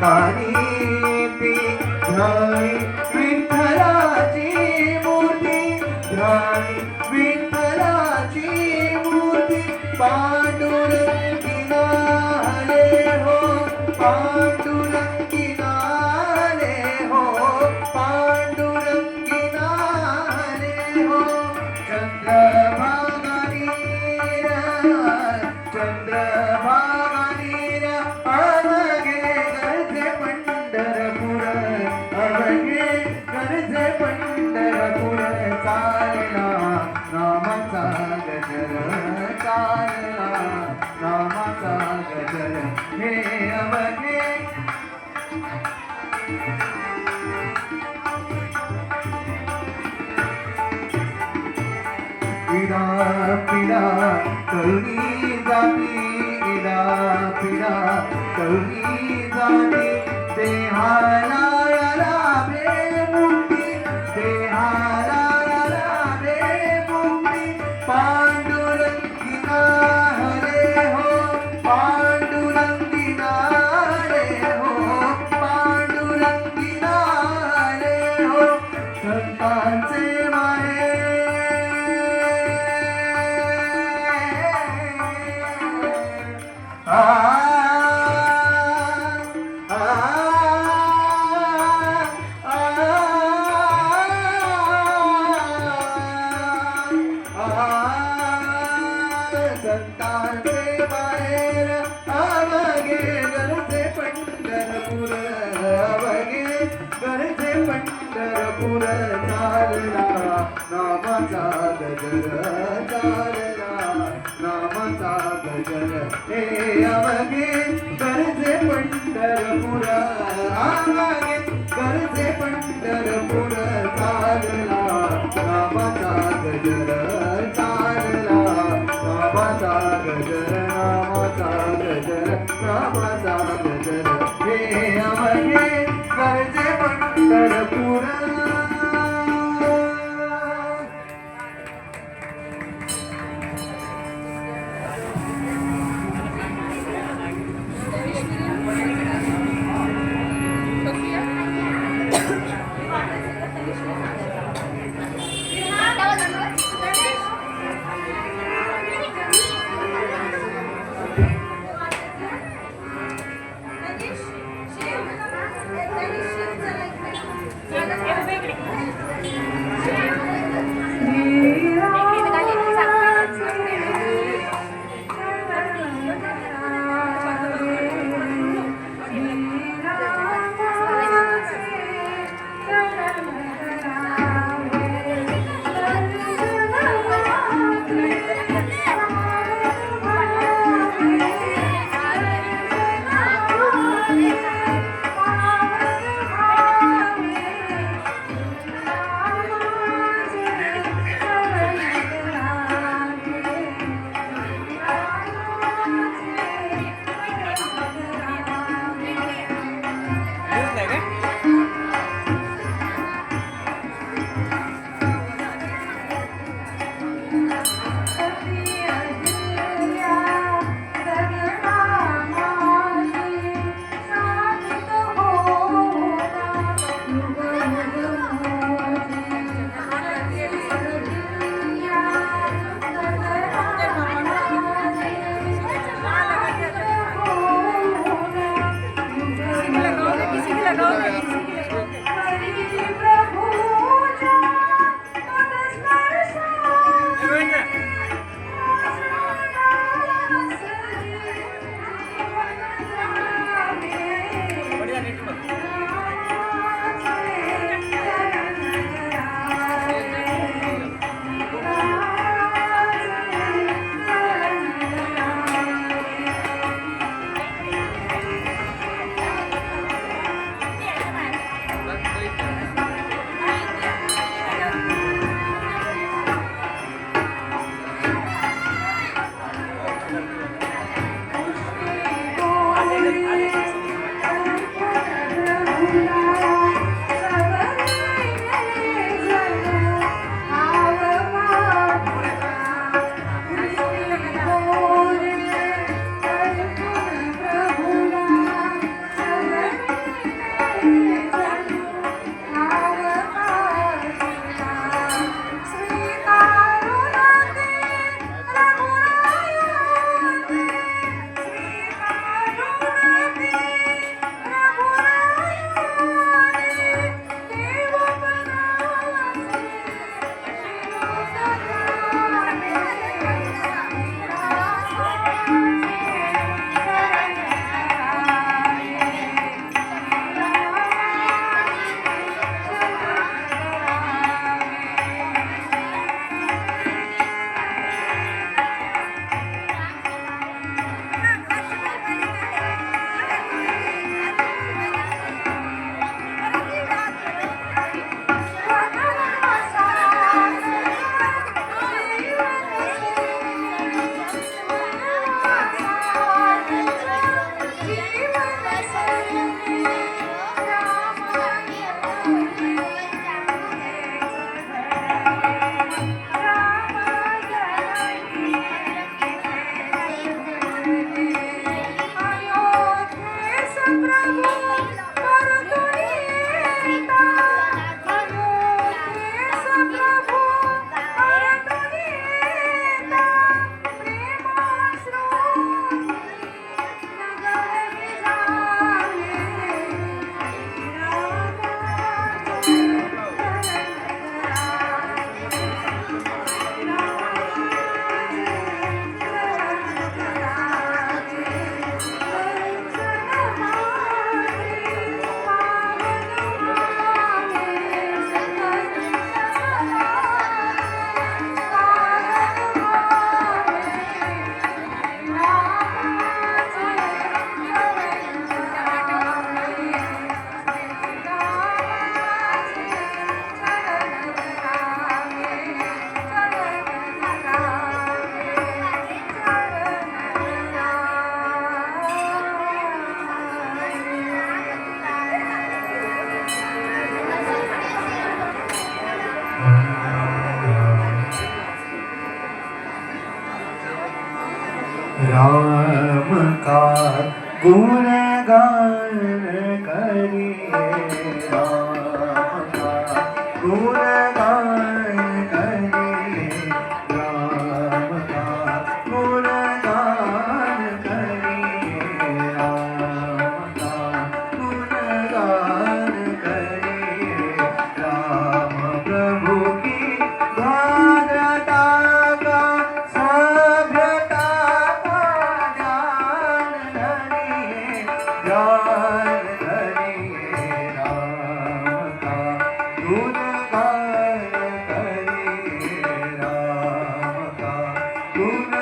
आणि ती ध्यानी विठ्ठलाची मूर्ती ध्यानी विठ्ठलाची मूर्ती पांडुरंगी नाले हो पांडुरंगी नाले हो पांडुरंगी नाले हो चंद्रभागा नीरा चंद्रभागा नीरा अवघे गरजे पंढरपूर अवघे गरजे पंढरपूर चालला नामाचा गजर चालला नामाचा गजर हे अवघे पिढा पिढा कळली जाती पिढा पिढा कळली जाती देहाला लाभे मुक्ती देहाला लाभे मुक्ती पांडुरंगी हरे हो पांडुरंगी हरे हो पांडुरंगी हरे हो संतांचे माहे संतांचे बाहेर अवघे गरजे पंढरपूर अवघे गरजे पंढरपूर चालला नामाचा गजर चालला नामाचा गजर हे अवघे गरजे पंढरपूर अवघे गरजे पंढरपूर चालला नामाचा गजर चालला नामाचा गजर नामाचा गजर नामाचा गजर हे अवघे गरजे पंढरपूर राम का गुणगान करिए, राम का गुणगान करिए, राम का गुणगान करिए, राम का गुणगान करिए। राम प्रभु की भद्रता का सभ्यता ज्ञान धरिए, राम का गुणगान करिए, राम का गुण